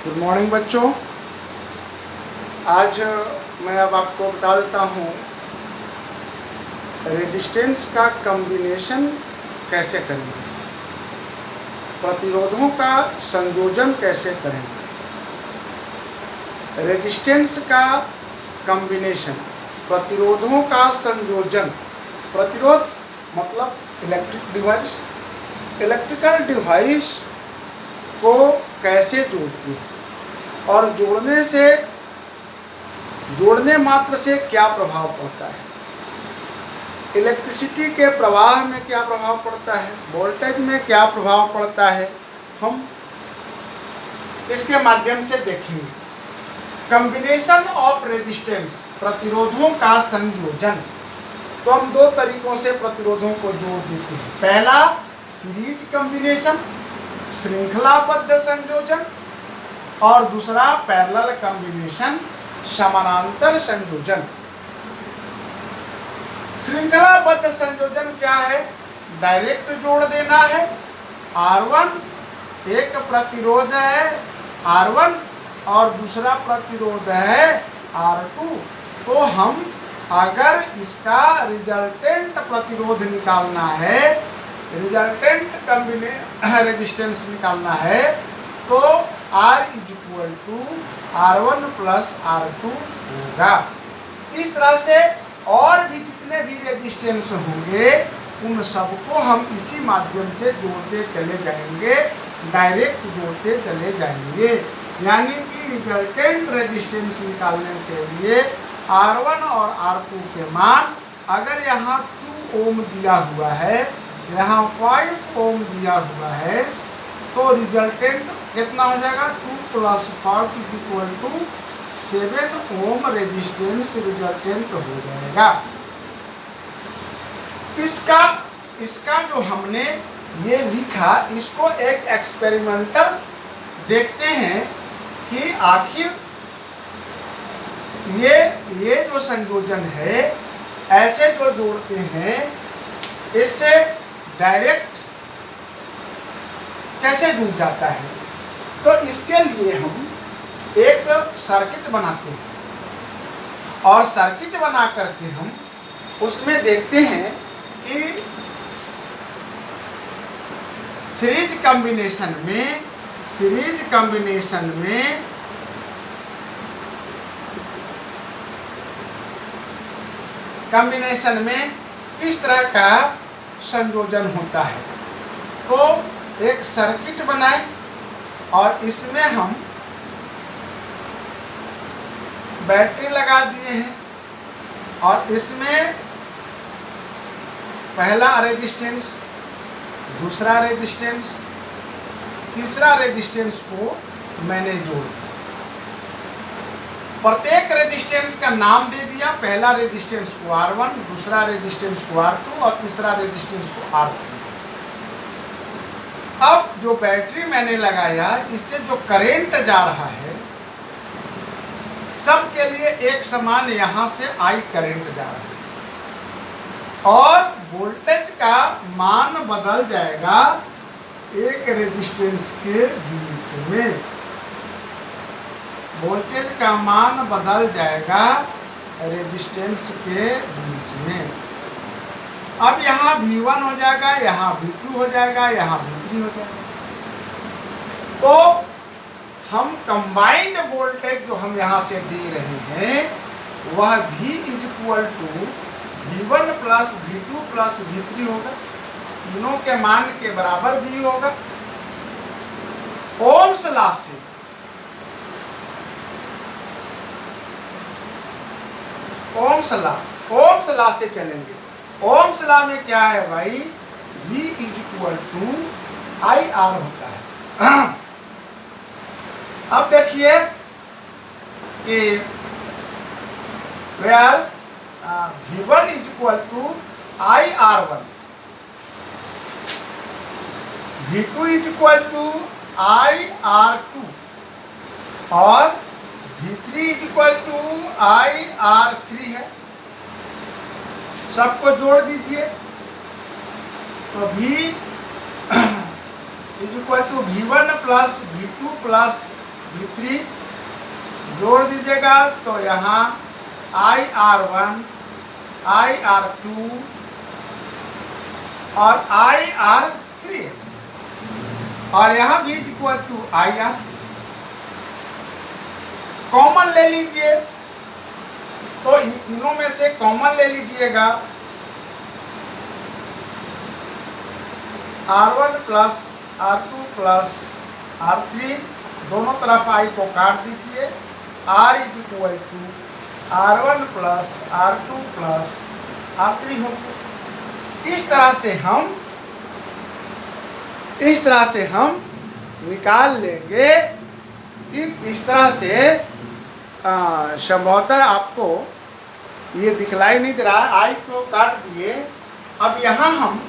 Good morning बच्चों। आज मैं अब आपको बता देता हूँ रेजिस्टेंस का कॉम्बिनेशन कैसे करेंगे, प्रतिरोधों का संयोजन कैसे करेंगे। रेजिस्टेंस का कॉम्बिनेशन, प्रतिरोधों का संयोजन। प्रतिरोध मतलब इलेक्ट्रिक डिवाइस, इलेक्ट्रिकल डिवाइस को कैसे जोड़ते हैं और जोड़ने मात्र से क्या प्रभाव पड़ता है। इलेक्ट्रिसिटी के प्रवाह में क्या प्रभाव पड़ता है, वोल्टेज में क्या प्रभाव पड़ता है, हम इसके माध्यम से देखेंगे। कॉम्बिनेशन ऑफ रेजिस्टेंस, प्रतिरोधों का संयोजन। तो हम दो तरीकों से प्रतिरोधों को जोड़ देते हैं। पहला सीरीज कॉम्बिनेशन, श्रृंखलाबद्ध संयोजन, और दूसरा पैरेलल कॉम्बिनेशन, समानांतर संयोजन। श्रृंखलाबद्ध संयोजन क्या है? डायरेक्ट जोड़ देना है। R1 एक प्रतिरोध है R1 और दूसरा प्रतिरोध है R2। तो हम अगर इसका रिजल्टेंट प्रतिरोध निकालना है, रिजल्टेंट रेजिस्टेंस निकालना है, तो R = R1 + R2 होगा। इस तरह से और भी जितने भी रेजिस्टेंस होंगे उन सबको हम इसी माध्यम से जोड़ते चले जाएंगे, डायरेक्ट जोड़ते चले जाएंगे। यानी कि रिजल्टेंट रेजिस्टेंस निकालने के लिए R1 और R2 के मान, अगर यहाँ 2 ओम दिया हुआ है, यहाँ 5 ओम दिया हुआ है, तो रिजल्टेंट कितना हो जाएगा? 2 + 5 = 7 ओम रेजिस्टेंस रिजल्टेंट हो जाएगा। इसका जो हमने ये लिखा, इसको एक एक्सपेरिमेंटल देखते हैं कि आखिर ये जो संयोजन है, ऐसे जो जोड़ते हैं, इससे डायरेक्ट कैसे जुड़ जाता है। तो इसके लिए हम एक सर्किट बनाते हैं और सर्किट बना करके हम उसमें देखते हैं कि सीरीज कॉम्बिनेशन में किस तरह का संयोजन होता है। तो एक सर्किट बनाए और इसमें हम बैटरी लगा दिए हैं और इसमें पहला रेजिस्टेंस, दूसरा रेजिस्टेंस, तीसरा रेजिस्टेंस को मैंने जोड़ दिया। प्रत्येक रेजिस्टेंस का नाम दे दिया। पहला रेजिस्टेंस को R1, दूसरा रेजिस्टेंस को R2 और तीसरा रेजिस्टेंस को R3। अब जो बैटरी मैंने लगाया, इससे जो करंट जा रहा है, सब के लिए एक समान यहाँ से I करंट जा रहा है और वोल्टेज का मान बदल जाएगा एक रेजिस्टेंस के बीच में। वोल्टेज का मान बदल जाएगा रेजिस्टेंस के बीच में। अब यहाँ V1 हो जाएगा, यहाँ V2 हो जाएगा, यहाँ V3 हो जाएगा। तो हम कंबाइंड वोल्टेज जो हम यहाँ से दे रहे हैं, वह V = V1 + V2 + V3 होगा। तीनों के मान के बराबर V होगा। ओम्स लॉ से चलेंगे। ओम्स लॉ में क्या है भाई? V = IR होता है। अब देखिए कि V1 = IR1, V2 = IR2 और V3 = IR3 है। सबको जोड़ दीजिए तो V = V1 + V2 + V3 जोड़ दीजिएगा तो यहाँ IR1 IR2 और IR3 और यहाँ भी इक्वल टू IR। कॉमन ले लीजिए तो इन तीनों में से कॉमन ले लीजिएगा, R1 plus R2 plus R3, दोनों तरफ I को काट दीजिए, R is equal to R1 plus R2 plus R3 हो गया। इस तरह से हम निकाल लेंगे। ठीक इस तरह से संभवतः आपको ये दिखलाई नहीं दे रहा है, आई को काट दिए। अब यहाँ हम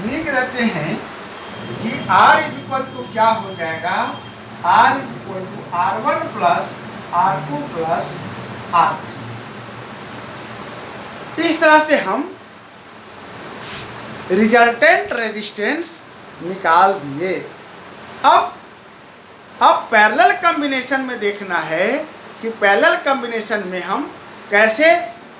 लिख देते हैं कि R इज इक्वल टू क्या हो जाएगा, R is equal to R1 plus R2 plus R3। इस तरह से हम रिजल्टेंट रेजिस्टेंस निकाल दिए। अब पैरेलल कॉम्बिनेशन में देखना है कि पैरेलल कॉम्बिनेशन में हम कैसे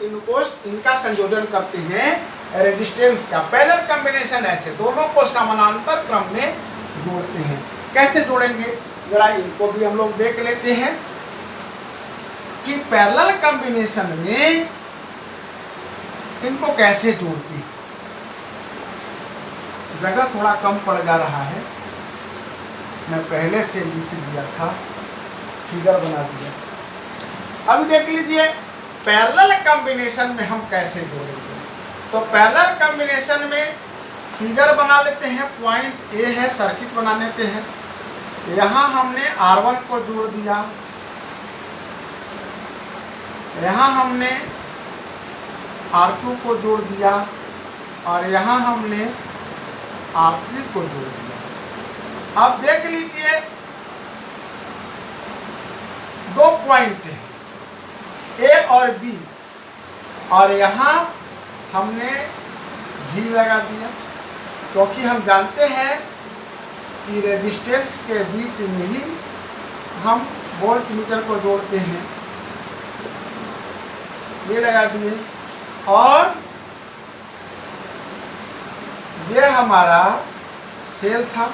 इनका संयोजन करते हैं रेजिस्टेंस का। पैरेलल कॉम्बिनेशन ऐसे दोनों को समानांतर क्रम में जोड़ते हैं। कैसे जोड़ेंगे जरा इनको भी हम लोग देख लेते हैं कि पैरेलल कॉम्बिनेशन में इनको कैसे जोड़ते हैं। जगह थोड़ा कम पड़ जा रहा है, मैं पहले से लिख दिया था, फिगर बना दिया। अब देख लीजिए पैरेलल कॉम्बिनेशन में हम कैसे जोड़ेंगे। तो पैरेलल कॉम्बिनेशन में फिगर बना लेते हैं, पॉइंट ए है, सर्किट बना लेते हैं। यहाँ हमने R1 को जोड़ दिया, यहाँ हमने R2 को जोड़ दिया और यहाँ हमने R3 को जोड़ दिया। अब देख लीजिए दो पॉइंट हैं ए और बी और यहाँ हमने भी लगा दिया, क्योंकि हम जानते हैं कि रेजिस्टेंस के बीच में ही हम वोल्ट मीटर को जोड़ते हैं। ये लगा दिए और ये हमारा सेल था,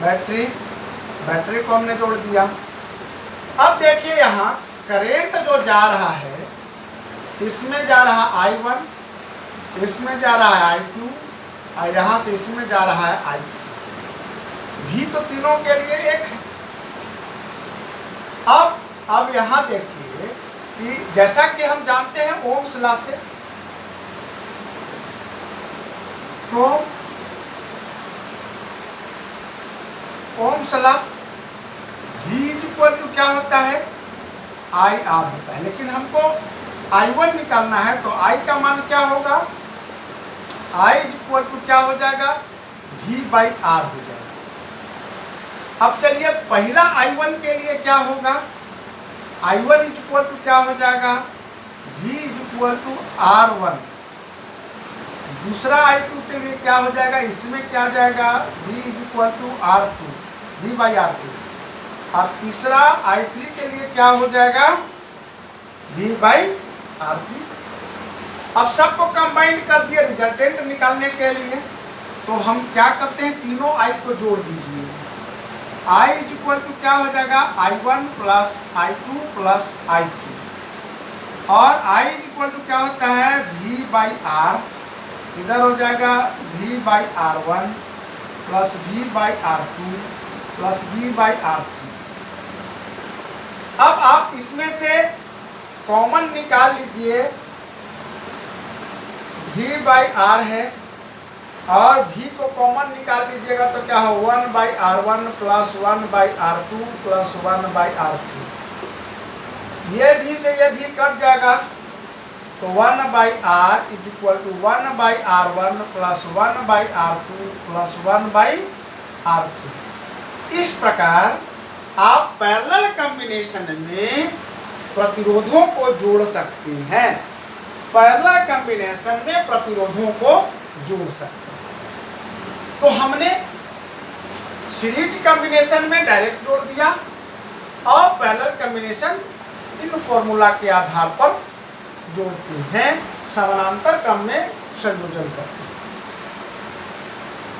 बैटरी को हमने जोड़ दिया। अब देखिए यहाँ करंट जो जा रहा है, इसमें जा रहा I1, इसमें जा रहा है I2 और यहाँ से इसमें जा रहा है I3। भी तो तीनों के लिए एक है। अब यहाँ देखिए कि जैसा कि हम जानते हैं ओम्स लॉ से, from Ohm's law V is equal to क्या होता है, IR होता है। लेकिन हमको I1 निकालना है तो I का मान क्या होगा, I इज इक्वल टू क्या हो जाएगा, V बाई R हो जाएगा। अब चलिए पहला I1 के लिए क्या होगा, I1 इज इक्वल टू क्या हो जाएगा, V is equal to R1। दूसरा I2 के लिए क्या हो जाएगा, इसमें क्या जाएगा, V is equal to R2, V by R2। और तीसरा I3 के लिए क्या हो जाएगा, V बाई R3। अब सबको कंबाइन कर दिया रिजल्टेंट निकालने के लिए। तो हम क्या करते हैं, तीनों I को जोड़ दीजिए। I इज इक्वल टू क्या हो जाएगा, I1 plus I2 plus I3 और I इज इक्वल टू क्या होता है, V बाई R। इधर हो जाएगा V by R1 plus V by R2 plus V by R3। अब आप इसमें से कॉमन निकाल लीजिए, V बाई R है और V को कॉमन निकाल लीजिएगा तो क्या हो, 1 by R1 plus 1 by R2 plus 1 by R3। ये भी से ये भी कट जाएगा तो 1 by R is equal to 1 by R1 plus 1 by R2 plus 1 by R3। इस प्रकार आप पैरेलल कॉम्बिनेशन में प्रतिरोधों को जोड़ सकते हैं। पैरेलल कॉम्बिनेशन में प्रतिरोधों को जोड़ सकते हैं। तो हमने सीरीज कॉम्बिनेशन में डायरेक्ट जोड़ दिया और पैरेलल कॉम्बिनेशन इन फॉर्मूला के आधार पर जोड़ते हैं, समानांतर क्रम में संयोजन करते हैं।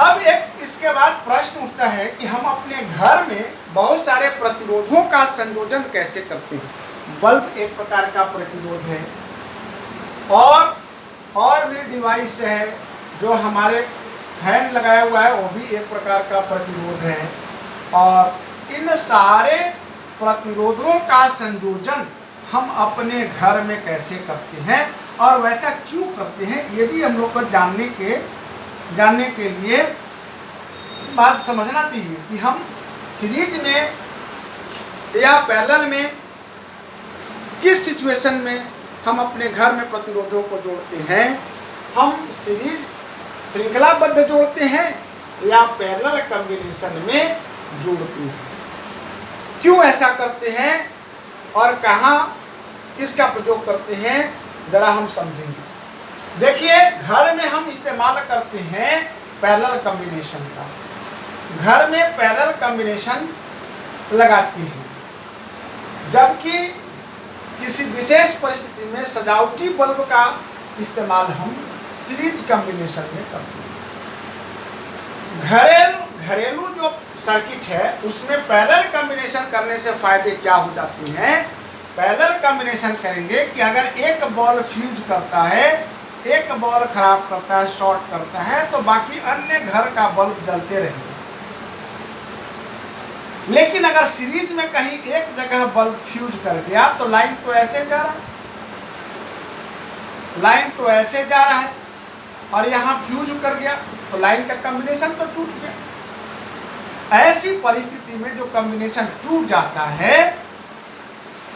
अब एक इसके बाद प्रश्न उठता है कि हम अपने घर में बहुत सारे प्रतिरोधों का संयोजन कैसे करते हैं। बल्ब एक प्रकार का प्रतिरोध है और भी डिवाइस है, जो हमारे फैन लगाया हुआ है वो भी एक प्रकार का प्रतिरोध है। और इन सारे प्रतिरोधों का संयोजन हम अपने घर में कैसे करते हैं और वैसा क्यों करते हैं, ये भी हम लोग को जानने के लिए बात समझना चाहिए कि हम सीरीज में या पैरेलल में किस सिचुएशन में हम अपने घर में प्रतिरोधों को जोड़ते हैं। हम सीरीज श्रृंखलाबद्ध जोड़ते हैं या पैरेलल कॉम्बिनेशन में जोड़ते हैं, क्यों ऐसा करते हैं और कहाँ किसका प्रयोग करते हैं, जरा हम समझेंगे। देखिए, घर में हम इस्तेमाल करते हैं पैरेलल कॉम्बिनेशन का। घर में पैरेलल कॉम्बिनेशन लगाते हैं, जबकि किसी विशेष परिस्थिति में सजावटी बल्ब का इस्तेमाल हम सीरीज कॉम्बिनेशन में करते हैं। घरेलू जो सर्किट है उसमें पैरेलल कॉम्बिनेशन करने से फायदे क्या हो जाते हैं। पैरेलल कॉम्बिनेशन करेंगे कि अगर एक बॉल फ्यूज करता है, एक बॉल खराब करता है, शॉर्ट करता है, तो बाकी अन्य घर का बल्ब जलते रहेंगे। लेकिन अगर सीरीज में कहीं एक जगह बल्ब फ्यूज कर गया तो लाइन तो ऐसे जा रहा है, और यहाँ फ्यूज कर गया तो लाइन का कॉम्बिनेशन तो टूट गया। ऐसी परिस्थिति में जो कॉम्बिनेशन टूट जाता है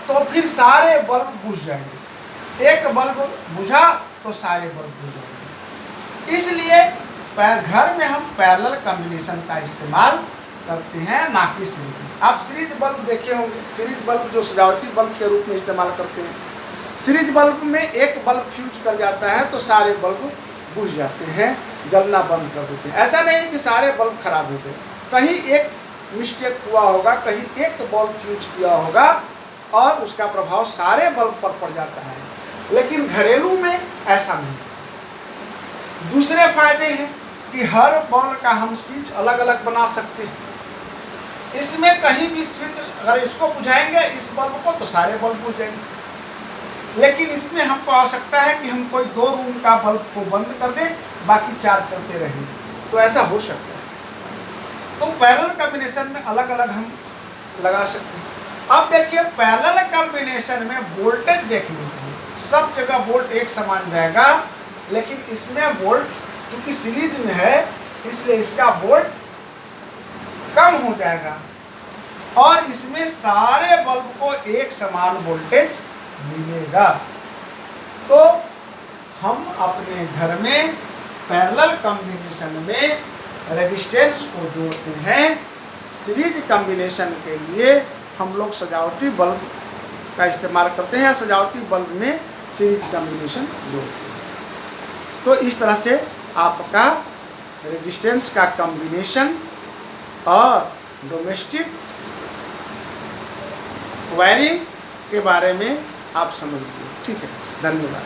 तो फिर सारे बल्ब बुझ जाएंगे। एक बल्ब बुझा तो सारे बल्ब बुझ जाएंगे। इसलिए घर में हम पैरेलल कॉम्बिनेशन का इस्तेमाल करते हैं, ना कि सीरीज। आप सीरीज बल्ब देखे होंगे, सीरीज बल्ब जो सजावटी बल्ब के रूप में इस्तेमाल करते हैं। सीरीज बल्ब में एक बल्ब फ्यूज कर जाता है तो सारे बल्ब बुझ जाते हैं, जलना बंद कर देते हैं। ऐसा नहीं कि सारे बल्ब खराब हो गए, कहीं एक मिस्टेक हुआ होगा, कहीं एक बल्ब फ्यूज किया होगा और उसका प्रभाव सारे बल्ब पर पड़ जाता है। लेकिन घरेलू में ऐसा नहीं। दूसरे फायदे हैं कि हर बल्ब का हम स्विच अलग अलग बना सकते हैं। इसमें कहीं भी स्विच अगर इसको बुझाएंगे इस बल्ब को तो सारे बल्ब बुझ जाएंगे। लेकिन इसमें हमको आवश्यकता है कि हम कोई 2 रूम का बल्ब को बंद कर दें, बाकी 4 चलते रहेंगे, तो ऐसा हो सकता है। तो पैरेलल कॉम्बिनेशन में अलग अलग हम लगा सकते हैं। अब देखिए, पैरेलल कॉम्बिनेशन में वोल्टेज देख लीजिए, सब जगह वोल्ट एक समान जाएगा, लेकिन इसमें वोल्ट चूंकि सीरीज में है इसलिए इसका वोल्ट कम हो जाएगा और इसमें सारे बल्ब को एक समान वोल्टेज मिलेगा। तो हम अपने घर में पैरेलल कॉम्बिनेशन में रेजिस्टेंस को जोड़ते हैं। सीरीज कॉम्बिनेशन के लिए हम लोग सजावटी बल्ब का इस्तेमाल करते हैं, सजावटी बल्ब में सीरीज कॉम्बिनेशन जोड़ते हैं। तो इस तरह से आपका रेजिस्टेंस का कॉम्बिनेशन और डोमेस्टिक वायरिंग के बारे में आप समझ लीजिए। ठीक है, धन्यवाद।